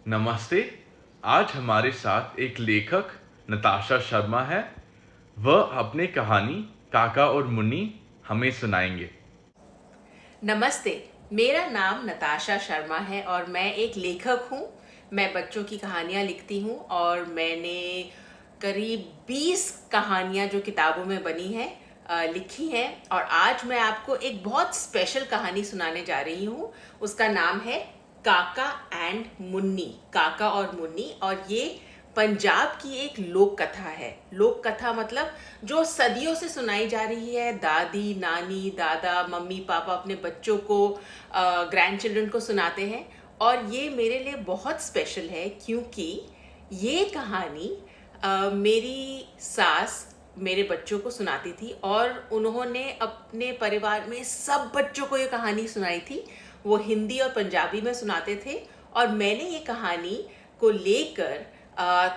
नमस्ते। आज हमारे साथ एक लेखक नताशा शर्मा है। वह अपनी कहानी काका और मुन्नी हमें सुनाएंगे। नमस्ते, मेरा नाम नताशा शर्मा है और मैं एक लेखक हूँ। मैं बच्चों की कहानियाँ लिखती हूँ और मैंने करीब 20 कहानियाँ जो किताबों में बनी हैं लिखी हैं। और आज मैं आपको एक बहुत स्पेशल कहानी सुनाने जा रही हूँ। उसका नाम है काका एंड मुन्नी, काका और मुन्नी। और ये पंजाब की एक लोक कथा है। लोक कथा मतलब जो सदियों से सुनाई जा रही है। दादी, नानी, दादा, मम्मी, पापा अपने बच्चों को, ग्रैंड चिल्ड्रन को सुनाते हैं। और ये मेरे लिए बहुत स्पेशल है क्योंकि ये कहानी मेरी सास मेरे बच्चों को सुनाती थी और उन्होंने अपने परिवार में सब बच्चों को ये कहानी सुनाई थी। वो हिंदी और पंजाबी में सुनाते थे और मैंने ये कहानी को लेकर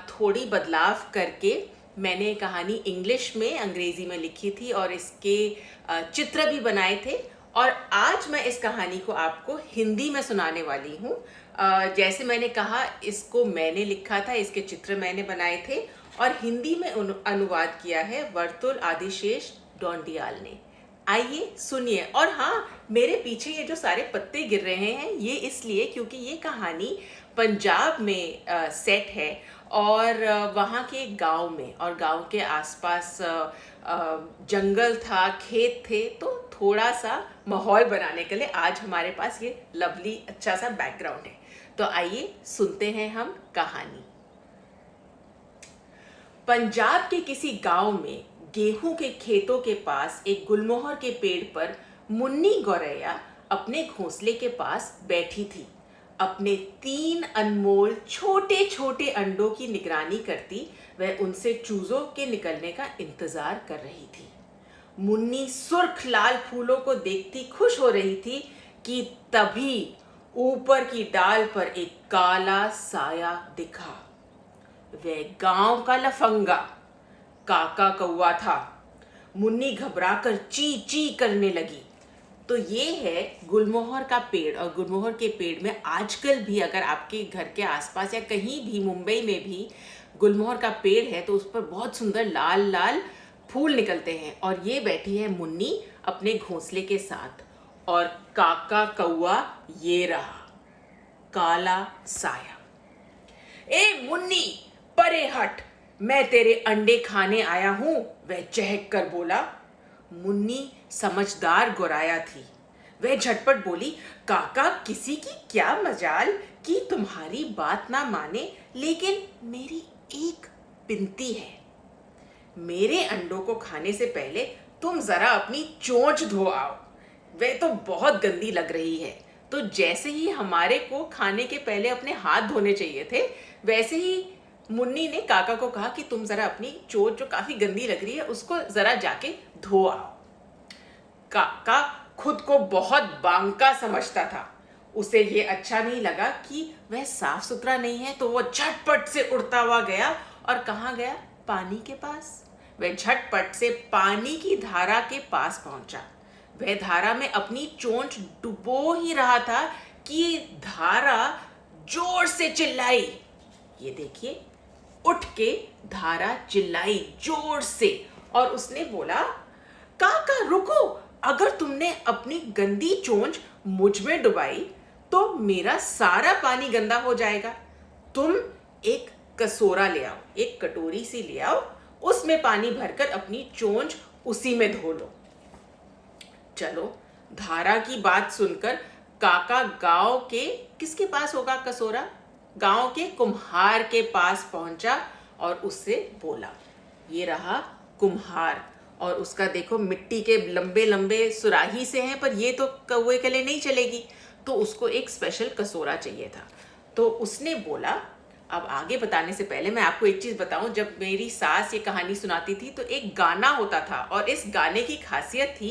थोड़ी बदलाव करके मैंने ये कहानी इंग्लिश में, अंग्रेजी में लिखी थी और इसके चित्र भी बनाए थे। और आज मैं इस कहानी को आपको हिंदी में सुनाने वाली हूँ। जैसे मैंने कहा, इसको मैंने लिखा था, इसके चित्र मैंने बनाए थे और हिंदी में अनुवाद किया है वर्तुल आदिशेष डोंडियाल ने। आइए सुनिए। और हाँ, मेरे पीछे ये जो सारे पत्ते गिर रहे हैं ये इसलिए क्योंकि ये कहानी पंजाब में सेट है और वहाँ के गांव में, और गांव के आसपास जंगल था, खेत थे, तो थोड़ा सा माहौल बनाने के लिए आज हमारे पास ये लवली अच्छा सा बैकग्राउंड है। तो आइए सुनते हैं हम कहानी। पंजाब के किसी गांव में गेहूं के खेतों के पास एक गुलमोहर के पेड़ पर मुन्नी गौरैया अपने घोंसले के पास बैठी थी। अपने 3 अनमोल छोटे छोटे अंडों की निगरानी करती वह उनसे चूजों के निकलने का इंतजार कर रही थी। मुन्नी सुर्ख लाल फूलों को देखती खुश हो रही थी कि तभी ऊपर की डाल पर एक काला साया दिखा। वह गांव का लफंगा काका कौवा था। मुन्नी घबराकर ची ची करने लगी। तो ये है गुलमोहर का पेड़। और गुलमोहर के पेड़ में आजकल भी अगर आपके घर के आसपास या कहीं भी मुंबई में भी गुलमोहर का पेड़ है तो उस पर बहुत सुंदर लाल लाल फूल निकलते हैं। और ये बैठी है मुन्नी अपने घोंसले के साथ और काका कौवा ये रहा, काला साया। ए मुन्नी, परे हट, मैं तेरे अंडे खाने आया हूं, वह चहक कर बोला। मुन्नी समझदार गौराया थी। वह झटपट बोली, काका, किसी की क्या मजाल कि तुम्हारी बात ना माने, लेकिन मेरी एक विनती है। मेरे अंडों को खाने से पहले तुम जरा अपनी चोंच धो आओ, वह तो बहुत गंदी लग रही है। तो जैसे ही हमारे को खाने के पहले अपने हाथ धोने चाहिए थे, वैसे ही मुन्नी ने काका को कहा कि तुम जरा अपनी चोंच जो काफी गंदी लग रही है उसको जरा जाके धो आओ। काका खुद को बहुत बांका समझता था। उसे ये अच्छा नहीं लगा कि वह साफ सुथरा नहीं है, तो वो झटपट से उड़ता हुआ गया। और कहाँ गया? पानी के पास। वह झटपट से पानी की धारा के पास पहुंचा। वह धारा में अपनी चोंच डुबो ही रहा था कि धारा जोर से चिल्लाई। ये देखिए, उठ के धारा चिल्लाई जोर से और उसने बोला, काका रुको, अगर तुमने अपनी गंदी चोंच मुझ में डुबाई तो मेरा सारा पानी गंदा हो जाएगा। तुम एक कसोरा ले आओ, एक कटोरी सी ले आओ, उसमें पानी भरकर अपनी चोंच उसी में धो लो। चलो, धारा की बात सुनकर काका गांव के, किसके पास होगा कसोरा? गांव के कुम्हार के पास पहुंचा और उससे बोला। ये रहा कुम्हार और उसका देखो मिट्टी के लंबे लंबे सुराही से हैं, पर ये तो कौवे के लिए नहीं चलेगी, तो उसको एक स्पेशल कसोरा चाहिए था। तो उसने बोला, अब आगे बताने से पहले मैं आपको एक चीज बताऊं। जब मेरी सास ये कहानी सुनाती थी तो एक गाना होता था और इस गाने की खासियत थी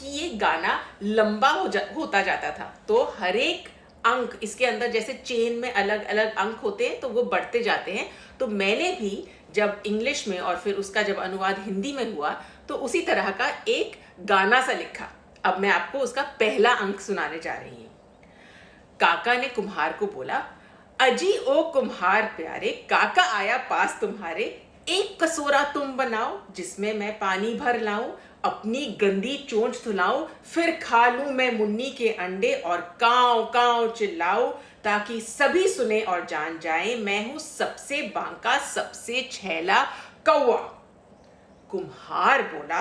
कि ये गाना लंबा होता जाता था। तो हर एक अंक इसके अंदर, जैसे चेन में अलग अलग अंक होते हैं, तो वो बढ़ते जाते हैं। तो मैंने भी जब इंग्लिश में और फिर उसका जब अनुवाद हिंदी में हुआ तो उसी तरह का एक गाना सा लिखा। अब मैं आपको उसका पहला अंक सुनाने जा रही हूँ। काका ने कुम्हार को बोला, अजी ओ कुम्हार प्यारे, काका आया पास तुम्हारे, एक कसोरा तुम बनाओ जिसमें मैं पानी भर लाऊं, अपनी गंदी चोंच धुलाऊं, फिर खा लूं मैं मुन्नी के अंडे और काव काव चिल्लाऊं, ताकि सभी सुने और जान जाए मैं हूं सबसे बांका सबसे छैला कौवा। कुम्हार बोला,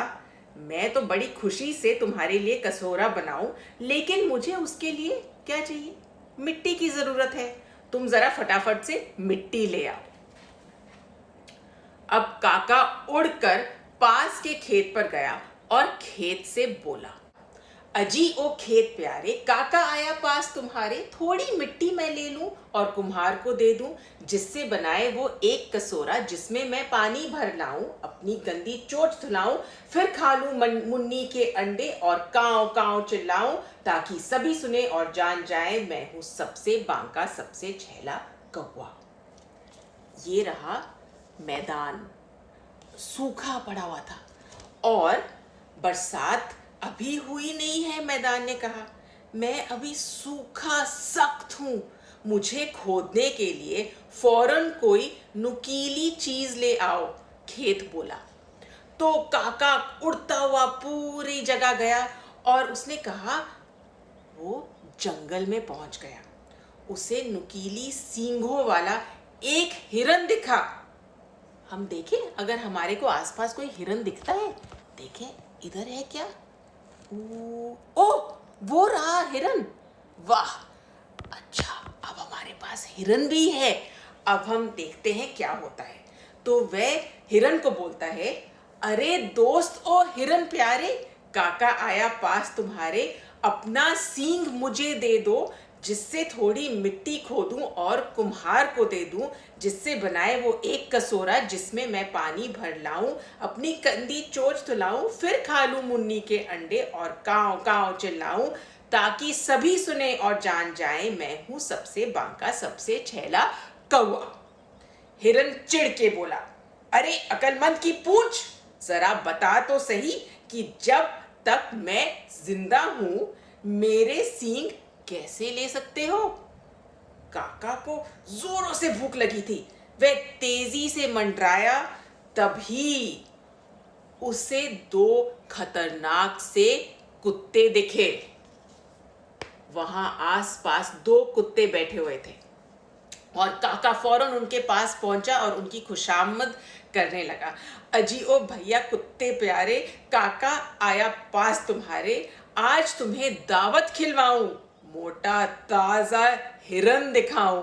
मैं तो बड़ी खुशी से तुम्हारे लिए कसोरा बनाऊं, लेकिन मुझे उसके लिए क्या चाहिए? मिट्टी की जरूरत है। तुम जरा फटाफट से मिट्टी ले आओ। अब काका उड़कर पास के खेत पर गया और खेत से बोला, अजी ओ खेत प्यारे, काका आया पास तुम्हारे, थोड़ी मिट्टी मैं ले लूं और कुम्हार को दे दूं, जिससे बनाए वो एक कसोरा जिसमें मैं पानी भर लाऊं, अपनी गंदी चोंच धुलाऊं, फिर खा लूं मुन्नी के अंडे और काव काव चिल्लाऊं, ताकि सभी सुने और जान जाए मैं हूं सबसे बांका सबसे छैला कौवा। ये रहा मैदान, सूखा पड़ा हुआ था और बरसात अभी हुई नहीं है। मैदान ने कहा, मैं अभी सूखा सख्त हूं, मुझे खोदने के लिए फौरन कोई नुकीली चीज ले आओ। खेत बोला। तो काका उड़ता हुआ पूरी जगह गया और उसने कहा, वो जंगल में पहुंच गया। उसे नुकीली सींगों वाला एक हिरन दिखा। हम देखें अगर हमारे को आसपास कोई हिरन दिखता है। देखें इधर है क्या? ओ वो रहा हिरन। वाह, अच्छा, अब हमारे पास हिरन भी है। अब हम देखते हैं क्या होता है। तो वह हिरन को बोलता है, अरे दोस्त ओ हिरन प्यारे, काका आया पास तुम्हारे, अपना सींग मुझे दे दो, जिससे थोड़ी मिट्टी खोदूं और कुम्हार को दे दूं, जिससे बनाए वो एक कसोरा जिसमें मैं पानी भर लाऊं, अपनी गंदी चोंच धुलाऊं, फिर खा लूं मुन्नी के अंडे और काव काव चिल्लाऊं, ताकि सभी सुने और जान जाए मैं हूं सबसे बांका सबसे छैला कौवा। हिरन चिढ़ के बोला, अरे अकलमंद की पूंछ, जरा बता तो सही कि जब तक मैं जिंदा हूं मेरे सींग कैसे ले सकते हो? काका को जोरों से भूख लगी थी। वह तेजी से मंडराया, तभी उसे दो खतरनाक से कुत्ते दिखे। वहां आसपास दो कुत्ते बैठे हुए थे और काका फौरन उनके पास पहुंचा और उनकी खुशामद करने लगा। अजी ओ भैया कुत्ते प्यारे, काका आया पास तुम्हारे, आज तुम्हें दावत खिलवाऊं, मोटा ताजा हिरन दिखाऊं।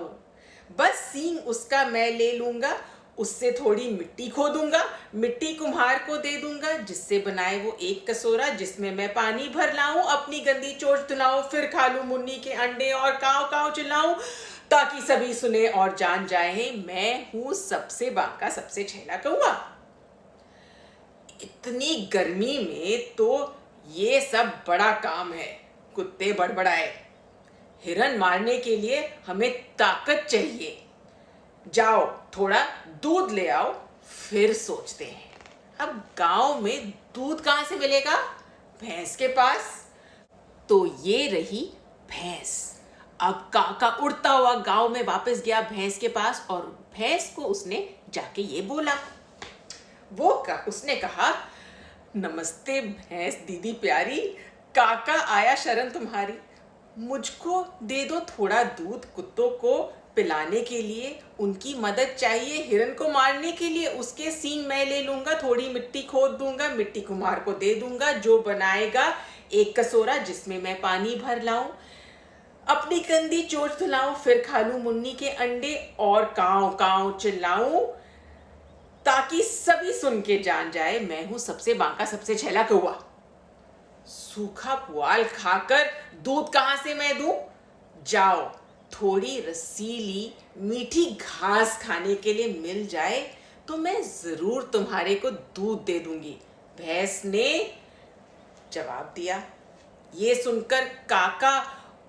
बस सींग उसका मैं ले लूंगा, उससे थोड़ी मिट्टी खोदूंगा, मिट्टी कुम्हार को दे दूंगा, जिससे बनाए वो एक कसोरा जिसमें मैं पानी भर लाऊं, अपनी गंदी चोंच धुलाऊं, फिर खा लूं मुन्नी के अंडे और काव काव चिल्लाऊं, ताकि सभी सुने और जान जाए मैं हूं सबसे बांका सबसे छैला कौवा। इतनी गर्मी में तो ये सब बड़ा काम है, कुत्ते बड़बड़ाए। हिरन मारने के लिए हमें ताकत चाहिए। जाओ थोड़ा दूध ले आओ, फिर सोचते हैं। अब गांव में दूध कहां से मिलेगा? भैंस के पास। तो ये रही भैंस। अब काका उड़ता हुआ गांव में वापस गया भैंस के पास और भैंस को उसने जाके ये बोला। उसने कहा, नमस्ते भैंस दीदी प्यारी, काका आया शरण तुम्हारी, मुझको दे दो थोड़ा दूध, कुत्तों को पिलाने के लिए उनकी मदद चाहिए, हिरन को मारने के लिए उसके सींग मैं ले लूंगा, थोड़ी मिट्टी खोद दूंगा, मिट्टी कुम्हार को दे दूंगा, जो बनाएगा एक कसोरा जिसमें मैं पानी भर लाऊं, अपनी गंदी चोंच धुलाऊं, फिर खा लूं मुन्नी के अंडे और काव काव चिल्लाऊं, ताकि सभी सुन के जान जाए मैं हूं सबसे बांका सबसे छैला कौवा। सूखा पुआल खाकर दूध कहां से मैं दूं? जाओ थोड़ी रसीली मीठी घास खाने के लिए मिल जाए तो मैं जरूर तुम्हारे को दूध दे दूंगी, भैंस ने जवाब दिया। ये सुनकर काका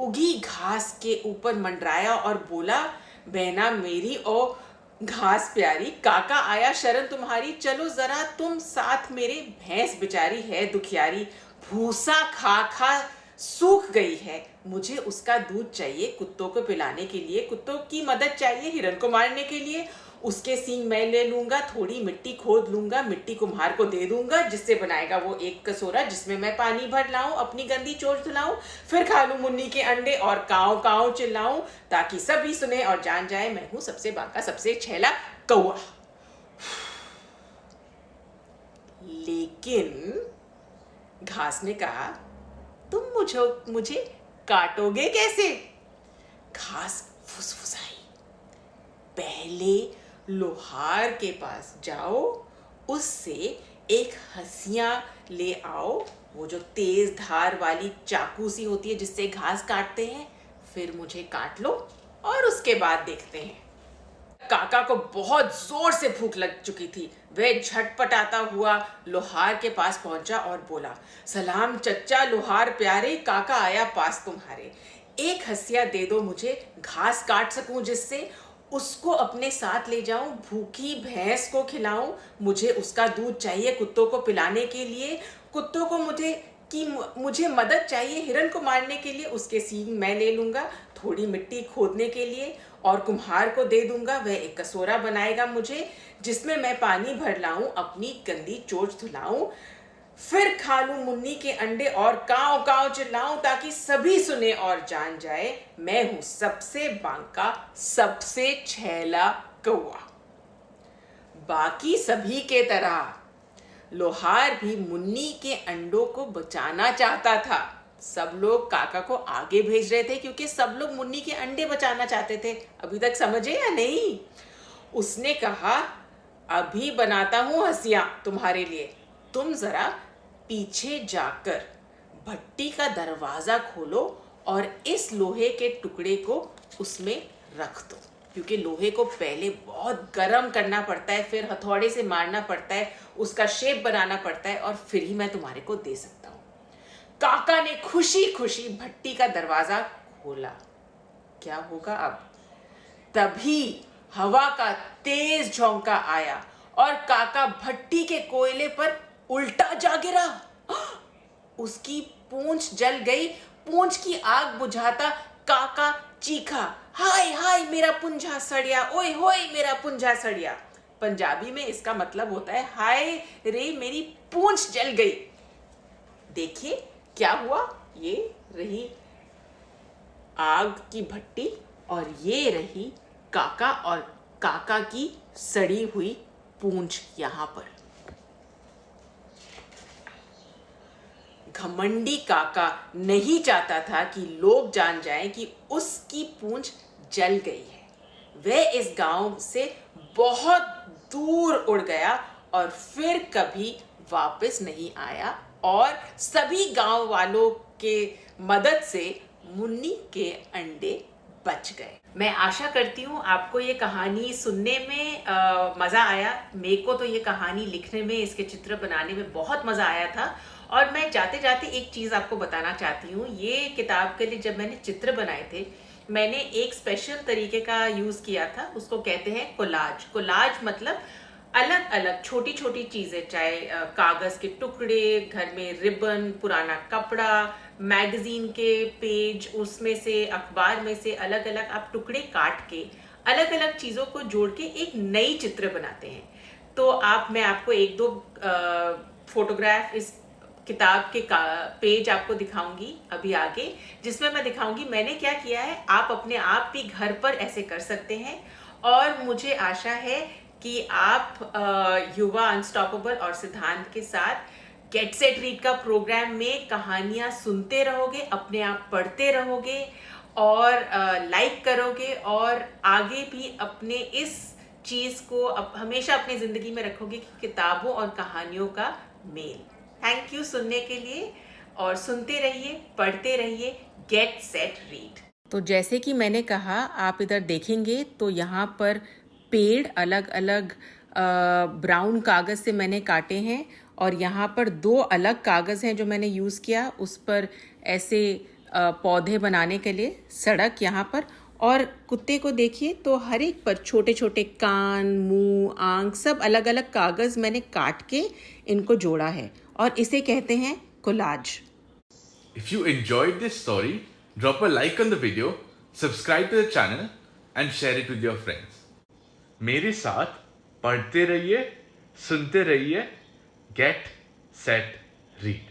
उगी घास के ऊपर मंडराया और बोला, बहना मेरी और घास प्यारी, काका आया शरण तुम्हारी, चलो जरा तुम साथ मेरे, भैंस बेचारी है दुखियारी, भूसा खा खा सूख गई है, मुझे उसका दूध चाहिए कुत्तों को पिलाने के लिए, कुत्तों की मदद चाहिए हिरन को मारने के लिए। उसके सींग मैं ले लूंगा, थोड़ी मिट्टी खोद लूंगा, मिट्टी कुम्हार को दे दूंगा, जिससे बनाएगा वो एक कटोरा जिसमें मैं पानी भर लाऊं, अपनी गंदी चोंच धुलाऊं, फिर खा लूं मुन्नी के अंडे और काव काव चिल्लाऊं, ताकि सभी सुने और जान जाए मैं हूं सबसे बांका सबसे छैला कौआ। लेकिन घास ने कहा, तुम मुझे काटोगे कैसे? घास फुसफुसाई, पहले लोहार के पास जाओ, उससे एक हंसिया ले आओ, वो जो तेज धार वाली चाकू सी होती है जिससे घास काटते हैं, फिर मुझे काट लो और उसके बाद देखते हैं। काका को बहुत जोर से भूख लग चुकी थी। वह झटपटाता हुआ लोहार के पास पहुंचा और बोला, सलाम चच्चा लोहार प्यारे, काका आया पास तुम्हारे। एक हंसिया दे दो मुझे, घास काट सकूं जिससे, उसको अपने साथ ले जाऊं, भूखी भैंस को खिलाऊं, मुझे उसका दूध चाहिए कुत्तों को पिलाने के लिए, कुत्तों को मुझे मदद चाहिए हिरन को मारने के लिए, उसके सींग मैं ले लूंगा, थोड़ी मिट्टी खोदने के लिए, और कुम्हार को दे दूंगा, वह एक कटोरा बनाएगा मुझे, जिसमें मैं पानी भर लाऊं, अपनी गंदी चोंच धुलाऊं, फिर खा लूं मुन्नी के अंडे और काव काव चिल्लाऊं, ताकि सभी सुने और जान जाए मैं हूं सबसे बांका सबसे छैला कौआ। बाकी सभी के तरह लोहार भी मुन्नी के अंडों को बचाना चाहता था। सब लोग काका को आगे भेज रहे थे क्योंकि सब लोग मुन्नी के अंडे बचाना चाहते थे। अभी तक समझे या नहीं? उसने कहा, अभी बनाता हूं हंसिया तुम्हारे लिए, तुम जरा पीछे जाकर भट्टी का दरवाजा खोलो और इस लोहे के टुकड़े को उसमें रख दो, क्योंकि लोहे को पहले बहुत गर्म करना पड़ता है, फिर हथौड़े से मारना पड़ता है, उसका शेप बनाना पड़ता है, और फिर ही मैं तुम्हारे को दे सकता हूं। काका ने खुशी खुशी भट्टी का दरवाजा खोला। क्या होगा अब? तभी हवा का तेज झोंका आया और काका भट्टी के कोयले पर उल्टा जा गिरा। उसकी पूंछ जल गई। पूंछ की आग बुझाता काका चीखा, हाय हाय मेरा पुंजा सड़िया, ओए होए मेरा पुंजा सड़िया। पंजाबी में इसका मतलब होता है, हाय रे मेरी पूंछ जल गई। देखिए क्या हुआ, ये रही आग की भट्टी और ये रही काका और काका की सड़ी हुई पूंछ। यहां पर घमंडी काका नहीं चाहता था कि लोग जान जाएं कि उसकी पूंछ जल गई है। वह इस गांव से बहुत दूर उड़ गया और फिर कभी वापस नहीं आया, और सभी गांव वालों के मदद से मुन्नी के अंडे बच गए। मैं आशा करती हूँ आपको ये कहानी सुनने में मज़ा आया। मेरे को तो ये कहानी लिखने में, इसके चित्र बनाने में बहुत मज़ा आया था। और मैं जाते जाते एक चीज़ आपको बताना चाहती हूँ। ये किताब के लिए जब मैंने चित्र बनाए थे, मैंने एक स्पेशल तरीके का यूज़ किया था, उसको कहते हैं कोलाज। कोलाज मतलब अलग अलग छोटी छोटी चीज़ें, चाहे कागज़ के टुकड़े, घर में रिबन, पुराना कपड़ा, मैगजीन के पेज, उसमें से अखबार में से अलग अलग आप टुकड़े काट के अलग अलग चीज़ों को जोड़ के एक नई चित्र बनाते हैं। तो मैं आपको एक दो फोटोग्राफ इस किताब के पेज आपको दिखाऊंगी अभी आगे, जिसमें मैं दिखाऊंगी मैंने क्या किया है। आप अपने आप भी घर पर ऐसे कर सकते हैं, और मुझे आशा है कि आप युवा अनस्टॉपेबल और सिद्धांत के साथ गेट सेट रीड का प्रोग्राम में कहानियाँ सुनते रहोगे, अपने आप पढ़ते रहोगे और लाइक करोगे, और आगे भी अपने इस चीज़ को हमेशा अपनी ज़िंदगी में रखोगे कि किताबों और कहानियों का मेल। थैंक यू सुनने के लिए, और सुनते रहिए, पढ़ते रहिए गेट सेट रीड। तो जैसे कि मैंने कहा, आप इधर देखेंगे तो यहाँ पर पेड़ अलग अलग ब्राउन कागज़ से मैंने काटे हैं, और यहाँ पर दो अलग कागज़ हैं जो मैंने यूज़ किया उस पर ऐसे पौधे बनाने के लिए। सड़क यहाँ पर, और कुत्ते को देखिए तो हर एक पर छोटे छोटे कान, मुंह, आंख, सब अलग अलग कागज़ मैंने काट के इनको जोड़ा है, और इसे कहते हैं collage. If you enjoyed this story, drop a like on the video, subscribe to the channel and share it with your friends. मेरे साथ पढ़ते रहिए, सुनते रहिए, गेट सेट रीड।